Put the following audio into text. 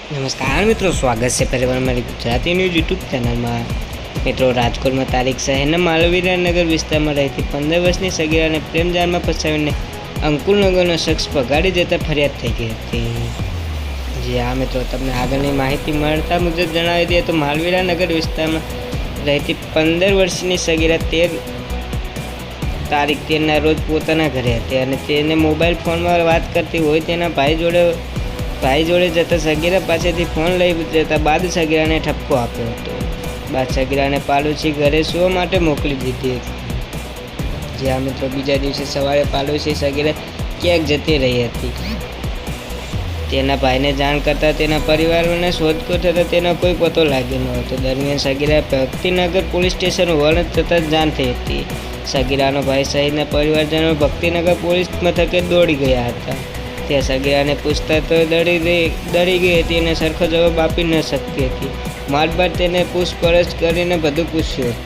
નમસ્કાર મિત્રો, સ્વાગત છે પરિવાર મારી ગુજરાતી ન્યૂઝ યુટ્યુબ ચેનલમાં. મિત્રો, રાજકોટમાં તારીખ શહેરના માલવીરાનગર વિસ્તારમાં રહેતી 15 વર્ષની સગીરાને પ્રેમજાળમાં ફસાવીને અંકુરનગરનો શખ્સ ભગાડી જતા ફરિયાદ થઈ ગઈ હતી. જી હા મિત્રો, તમને આગળની માહિતી મળતા મુજબ જણાવી દઈએ તો માલવીરાનગર વિસ્તારમાં રહેતી 15 વર્ષની સગીરા તારીખ 13ના રોજ પોતાના ઘરે હતી અને તેને મોબાઈલ ફોનમાં વાત કરતી હોય તેના ભાઈ જોડે જતા સગીરા પાસેથી ફોન લઈ જતા બાદ સગીરાને ઠપકો આપ્યો હતો. બાદ સગીરાને પાડોશી ઘરે સુવા માટે મોકલી દીધી હતી. જ્યાં મિત્રો બીજા દિવસે સવારે પાડોશી સગીરા ક્યાંક જતી રહી હતી. તેના ભાઈને જાણ કરતાં તેના પરિવારોને શોધખોળ થતાં તેનો કોઈ પતો લાગ્યો ન હતો. દરમિયાન સગીરા ભક્તિનગર પોલીસ સ્ટેશન વલણ થતાં જાણ થઈ હતી. સગીરાનો ભાઈ સહિતના પરિવારજનો ભક્તિનગર પોલીસ મથકે દોડી ગયા હતા. ત્યાં સગીરાને પૂછતા તો ડરી ગઈ હતી અને સરખો જવાબ આપી ન શકતી હતી. મારબાદ તેને પૂછપરછ કરીને બધું પૂછ્યું હતું.